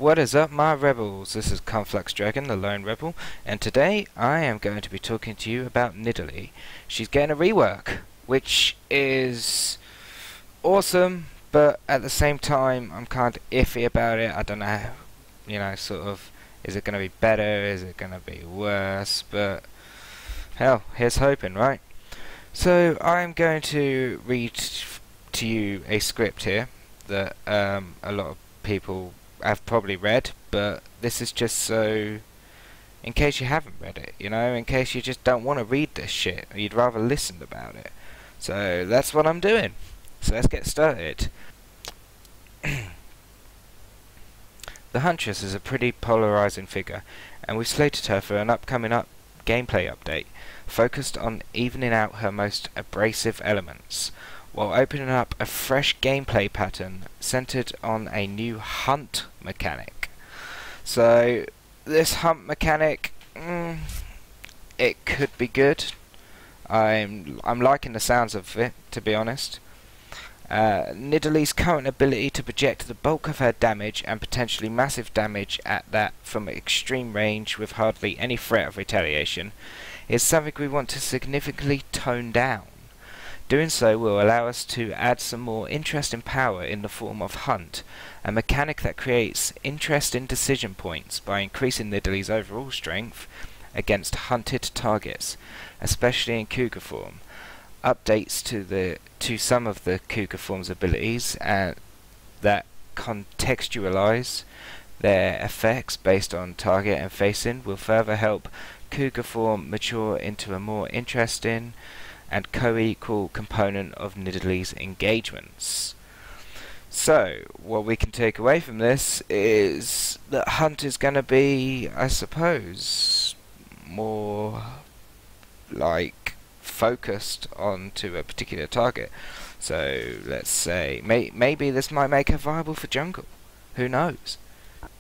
What is up, my rebels? This is Conflux Dragon, the Lone Rebel, and today I am going to be talking to you about Nidalee. She's getting a rework, which is awesome, but at the same time I'm kind of iffy about it. I don't know, sort of, is it going to be better, is it going to be worse, but hell, here's hoping, right? So I'm going to read to you a script here that a lot of people have probably read, but this is just so in case you haven't read it, in case you just don't want to read this shit, or you'd rather listen about it. So that's what I'm doing. So let's get started. The Huntress is a pretty polarizing figure, and we've slated her for an upcoming gameplay update, focused on evening out her most abrasive elements, while opening up a fresh gameplay pattern centered on a new hunt mechanic. So this hunt mechanic, it could be good. I'm liking the sounds of it, to be honest. Nidalee's current ability to project the bulk of her damage and potentially massive damage at that from extreme range with hardly any threat of retaliation is something we want to significantly tone down. Doing so will allow us to add some more interesting power in the form of hunt, a mechanic that creates interesting decision points by increasing Nidalee's overall strength against hunted targets, especially in Cougar form. Updates to some of the Cougar form's abilities that contextualize their effects based on target and facing will further help Cougar form mature into a more interesting and co-equal component of Nidalee's engagements. So, what we can take away from this is that hunt is going to be, I suppose, more like focused onto a particular target. So let's say maybe this might make her viable for jungle, who knows,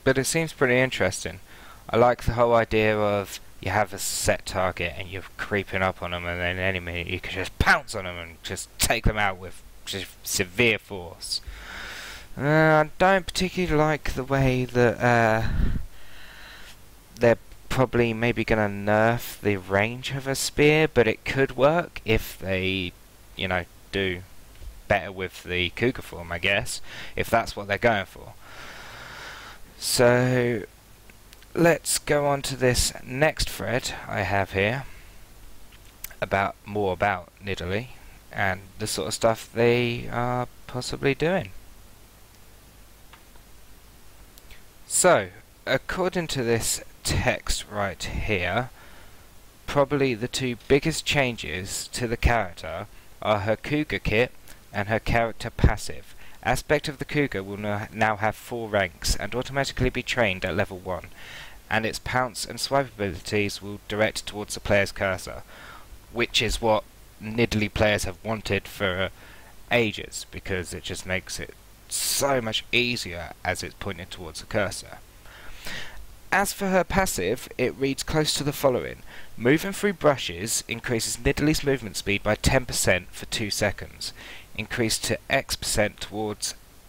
but it seems pretty interesting. I like the whole idea of you have a set target and you're creeping up on them, and then any minute you can just pounce on them and just take them out with just severe force. I don't particularly like the way that they're probably maybe gonna nerf the range of a spear, but it could work if they, do better with the Cougar form, I guess, if that's what they're going for. So let's go on to this next thread I have here more about Nidalee and the sort of stuff they are possibly doing. So, according to this text right here, probably the two biggest changes to the character are her Cougar kit and her character passive. Aspect of the Cougar will now have 4 ranks and automatically be trained at level 1, and its pounce and swipe abilities will direct towards the player's cursor, which is what Nidalee players have wanted for ages, because it just makes it so much easier as it's pointed towards the cursor. As for her passive, it reads close to the following. Moving through brushes increases Nidalee's movement speed by 10% for 2 seconds. Increased to X%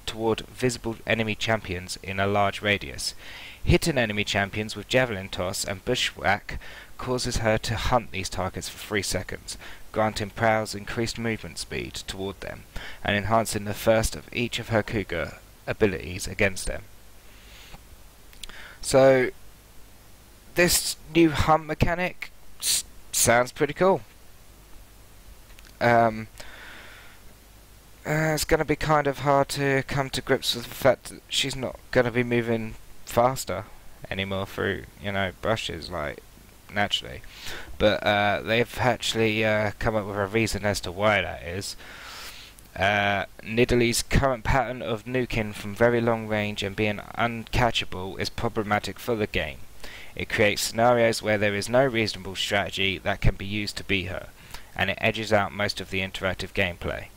toward visible enemy champions in a large radius. Hitting enemy champions with javelin toss and bushwhack causes her to hunt these targets for 3 seconds, granting Prowl's increased movement speed toward them, and enhancing the first of each of her Cougar abilities against them. So, this new hunt mechanic sounds pretty cool. It's going to be kind of hard to come to grips with the fact that she's not going to be moving faster anymore through, brushes, like, naturally. But they've actually come up with a reason as to why that is. Nidalee's current pattern of nuking from very long range and being uncatchable is problematic for the game. It creates scenarios where there is no reasonable strategy that can be used to beat her, and it edges out most of the interactive gameplay.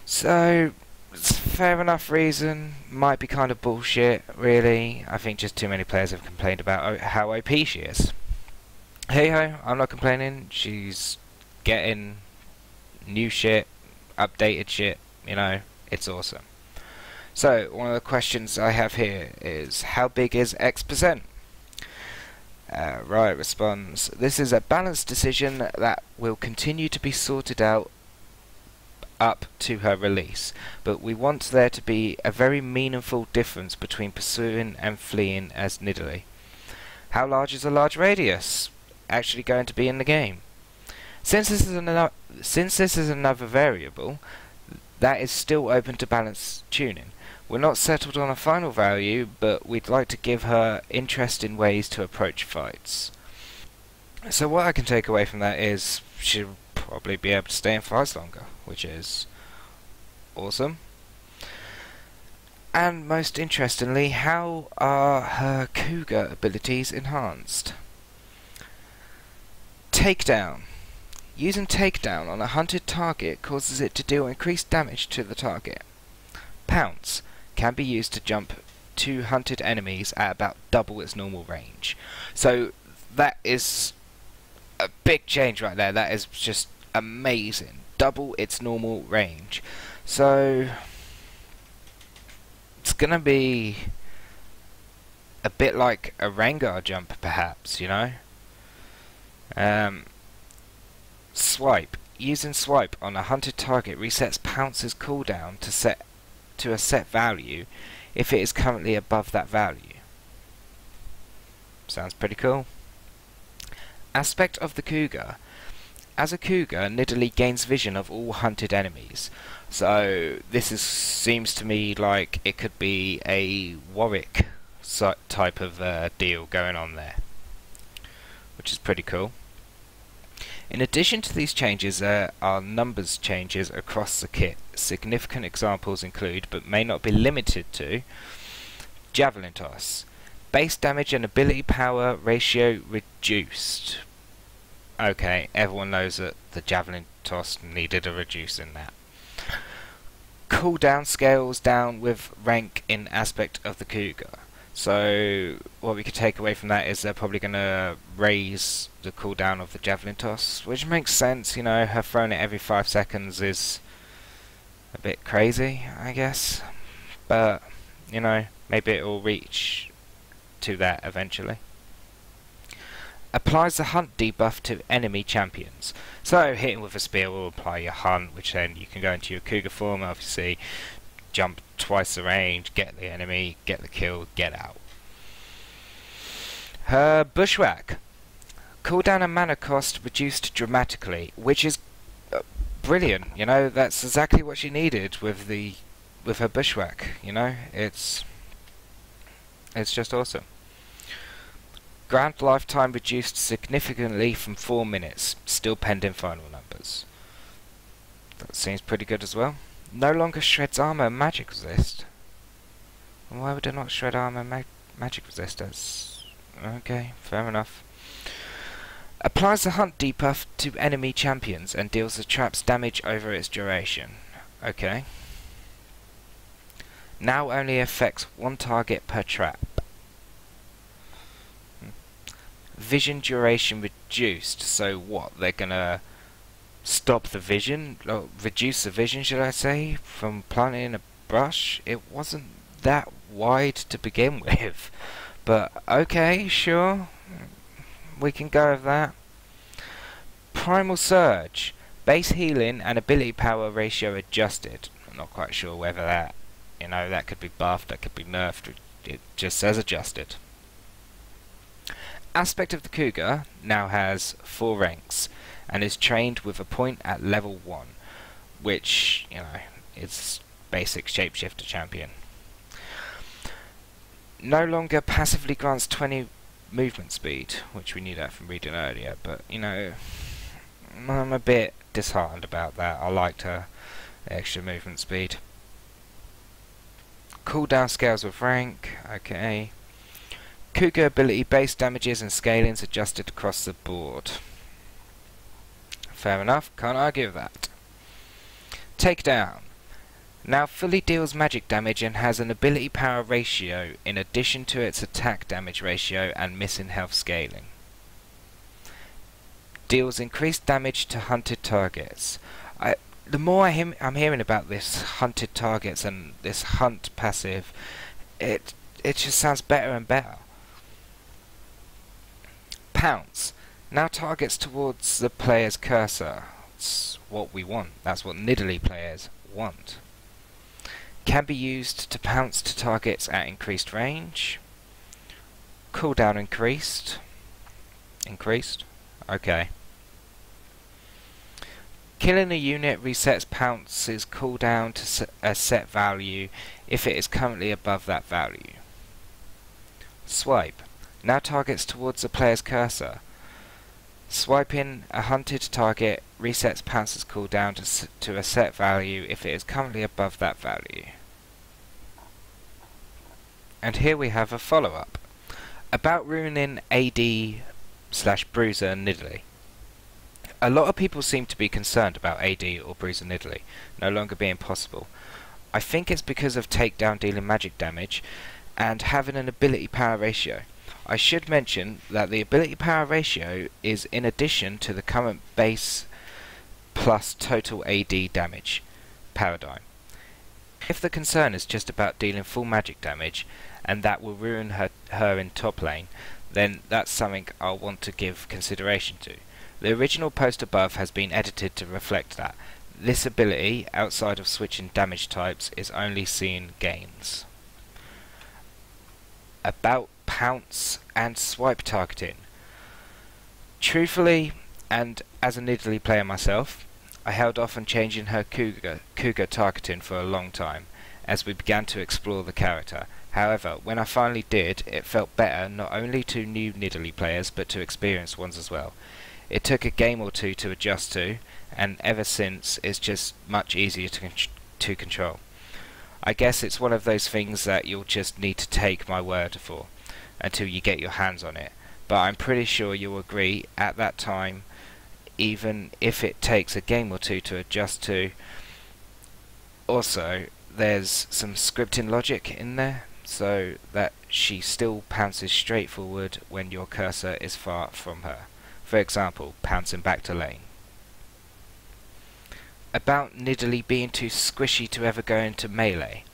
So, it's a fair enough reason, might be kind of bullshit, really. I think just too many players have complained about how OP she is. Hey ho, I'm not complaining, she's getting new shit, updated shit, it's awesome. So, one of the questions I have here is, how big is X%? Riot responds, this is a balanced decision that will continue to be sorted out up to her release, but we want there to be a very meaningful difference between pursuing and fleeing as Nidalee. How large is a large radius actually going to be in the game? Since this is another variable, that is still open to balance tuning. We're not settled on a final value, but we'd like to give her interesting ways to approach fights. So what I can take away from that is she'll probably be able to stay in fights longer, which is awesome. And most interestingly, how are her cougar abilities enhanced? Takedown. Using takedown on a hunted target causes it to deal increased damage to the target. Pounce can be used to jump to hunted enemies at about double its normal range. So that is a big change right there. That is just amazing. Double its normal range. So it's gonna be a bit like a Rengar jump, perhaps, you know? Swipe. Using swipe on a hunted target resets Pounce's cooldown to a set value if it is currently above that value. Sounds pretty cool. Aspect of the cougar. As a cougar, Nidalee gains vision of all hunted enemies. So this seems to me like it could be a Warwick type of deal going on there, which is pretty cool. In addition to these changes, there are numbers changes across the kit. Significant examples include, but may not be limited to, Javelin Toss. Base damage and ability power ratio reduced. Okay, everyone knows that the Javelin Toss needed a reduce in that. Cooldown scales down with rank in aspect of the cougar. So what we could take away from that is they're probably going to raise the cooldown of the Javelin Toss, which makes sense. You know, her throwing it every 5 seconds is a bit crazy, I guess. But, you know, maybe it will reach to that eventually. Applies the hunt debuff to enemy champions. So hitting with a spear will apply your hunt, which then you can go into your cougar form, obviously jump twice the range, get the enemy, get the kill, get out. Her bushwhack. Cooldown and mana cost reduced dramatically, which is brilliant. You know, that's exactly what she needed with her bushwhack. You know, it's just awesome. Grand lifetime reduced significantly from 4 minutes, still pending final numbers. That seems pretty good as well. No longer shreds armor and magic resist. Why would it not shred armor and magic resistance? Okay, fair enough. Applies the hunt debuff to enemy champions and deals the trap's damage over its duration. Okay. Now only affects one target per trap. Vision duration reduced. So what? They're gonna stop the vision, or reduce the vision, should I say, from planting a brush? It wasn't that wide to begin with, but okay, sure, we can go with that. Primal Surge. Base healing and ability power ratio adjusted. I'm not quite sure whether that, you know, that could be buffed, that could be nerfed. It just says adjusted. Aspect of the cougar now has 4 ranks and is trained with a point at level 1, which, you know, is basic shapeshifter champion. No longer passively grants 20 movement speed, which we knew that from reading earlier, but, you know, I'm a bit disheartened about that. I liked her extra movement speed. Cooldown scales with rank, okay. Cougar ability base damages and scalings adjusted across the board. Fair enough, can't argue with that. Takedown. Now fully deals magic damage and has an ability power ratio in addition to its attack damage ratio and missing health scaling. Deals increased damage to hunted targets. The more I'm hearing about this hunted targets and this hunt passive, it just sounds better and better. Pounce now targets towards the player's cursor. That's what we want. That's what Nidalee players want. Can be used to pounce to targets at increased range. Cooldown increased. Increased? Okay. Killing a unit resets Pounce's cooldown to a set value if it is currently above that value. Swipe now targets towards the player's cursor. Swiping a hunted target resets Pounce's cooldown to a set value if it is currently above that value. And here we have a follow-up about ruining AD/Bruiser Nidalee. A lot of people seem to be concerned about AD or Bruiser Nidalee no longer being possible. I think it's because of takedown dealing magic damage and having an ability power ratio. I should mention that the ability power ratio is in addition to the current base plus total AD damage paradigm. If the concern is just about dealing full magic damage and that will ruin her in top lane, then that's something I'll want to give consideration to. The original post above has been edited to reflect that. This ability, outside of switching damage types, is only seeing gains. About pounce and swipe targeting. Truthfully, and as a Nidalee player myself, I held off on changing her cougar targeting for a long time, as we began to explore the character. However, when I finally did, it felt better not only to new Nidalee players, but to experienced ones as well. It took a game or two to adjust to, and ever since it's just much easier to control. I guess it's one of those things that you'll just need to take my word for until you get your hands on it, but I'm pretty sure you'll agree at that time, even if it takes a game or two to adjust to. Also, there's some scripting logic in there, so that she still pounces straight forward when your cursor is far from her. For example, pouncing back to lane. About Nidalee being too squishy to ever go into melee.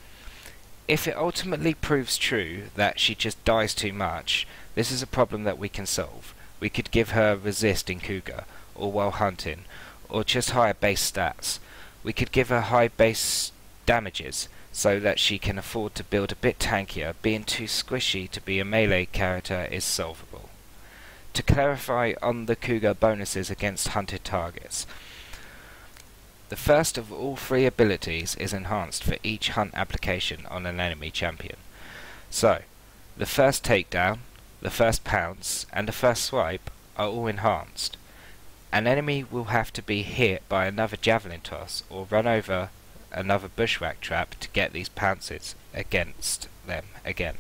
If it ultimately proves true that she just dies too much, this is a problem that we can solve. We could give her resist in Cougar, or while hunting, or just higher base stats. We could give her high base damages, so that she can afford to build a bit tankier. Being too squishy to be a melee character is solvable. To clarify on the Cougar bonuses against hunted targets. The first of all three abilities is enhanced for each hunt application on an enemy champion. So, the first takedown, the first pounce, and the first swipe are all enhanced. An enemy will have to be hit by another javelin toss or run over another bushwhack trap to get these pounces against them again.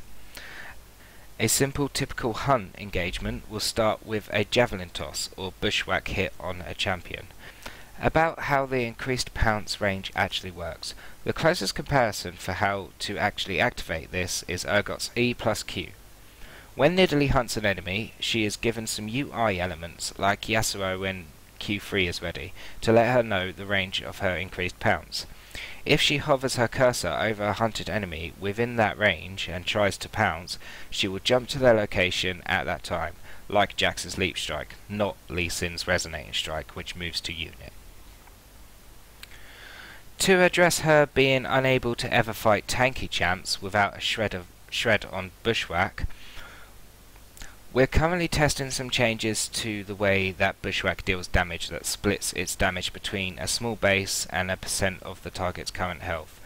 A simple typical hunt engagement will start with a javelin toss or bushwhack hit on a champion. About how the increased pounce range actually works. The closest comparison for how to actually activate this is Urgot's E plus Q. When Nidalee hunts an enemy, she is given some UI elements, like Yasuo when Q3 is ready, to let her know the range of her increased pounce. If she hovers her cursor over a hunted enemy within that range and tries to pounce, she will jump to their location at that time, like Jax's Leap Strike, not Lee Sin's Resonating Strike, which moves to unit. To address her being unable to ever fight tanky champs without a shred on Bushwhack, we're currently testing some changes to the way that Bushwhack deals damage that splits its damage between a small base and a % of the target's current health.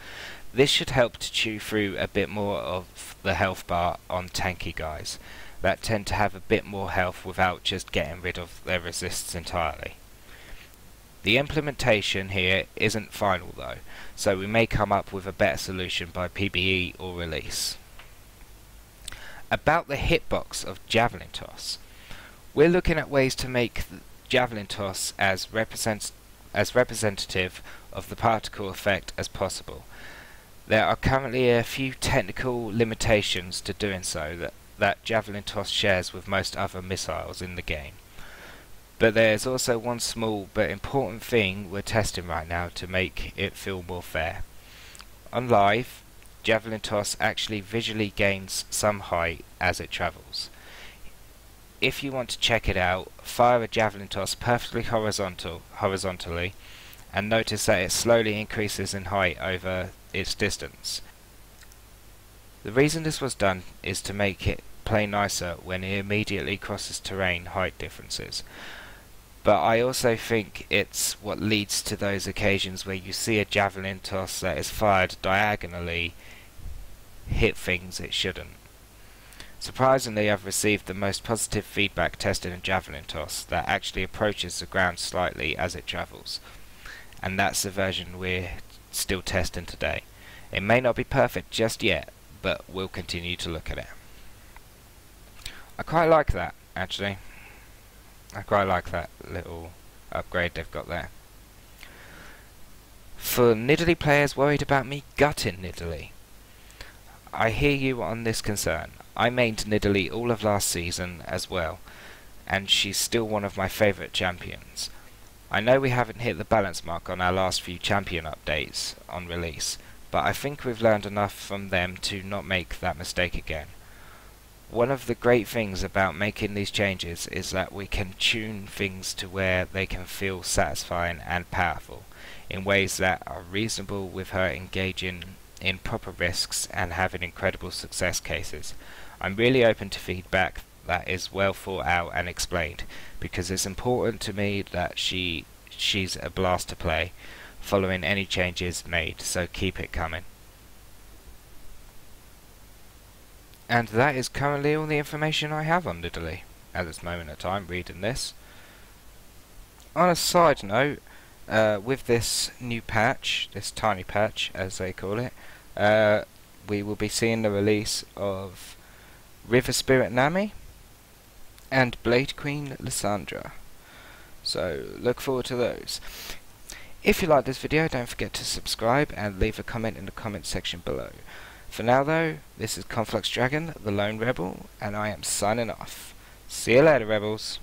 This should help to chew through a bit more of the health bar on tanky guys that tend to have a bit more health without just getting rid of their resists entirely. The implementation here isn't final though, so we may come up with a better solution by PBE or release. About the hitbox of Javelin Toss. We're looking at ways to make Javelin Toss as representative of the particle effect as possible. There are currently a few technical limitations to doing so that Javelin Toss shares with most other missiles in the game. But there's also one small but important thing we're testing right now to make it feel more fair. On live, javelin toss actually visually gains some height as it travels. If you want to check it out, fire a javelin toss perfectly horizontally and notice that it slowly increases in height over its distance. The reason this was done is to make it play nicer when it immediately crosses terrain height differences. But I also think it's what leads to those occasions where you see a javelin toss that is fired diagonally hit things it shouldn't. Surprisingly, I've received the most positive feedback testing a javelin toss that actually approaches the ground slightly as it travels. And that's the version we're still testing today. It may not be perfect just yet, but we'll continue to look at it. I quite like that, actually. I quite like that little upgrade they've got there. For Nidalee players worried about me gutting Nidalee, I hear you on this concern. I mained Nidalee all of last season as well, and she's still one of my favourite champions. I know we haven't hit the balance mark on our last few champion updates on release, but I think we've learned enough from them to not make that mistake again. One of the great things about making these changes is that we can tune things to where they can feel satisfying and powerful, in ways that are reasonable with her engaging in proper risks and having incredible success cases. I'm really open to feedback that is well thought out and explained, because it's important to me that she's a blast to play, following any changes made, so keep it coming. And that is currently all the information I have on Nidalee at this moment in time reading this. On a side note, with this new patch, this tiny patch as they call it, we will be seeing the release of River Spirit Nami and Blade Queen Lysandra. So look forward to those. If you like this video, don't forget to subscribe and leave a comment in the comment section below. For now though, this is Conflux Dragon, the Lone Rebel, and I am signing off. See you later, Rebels.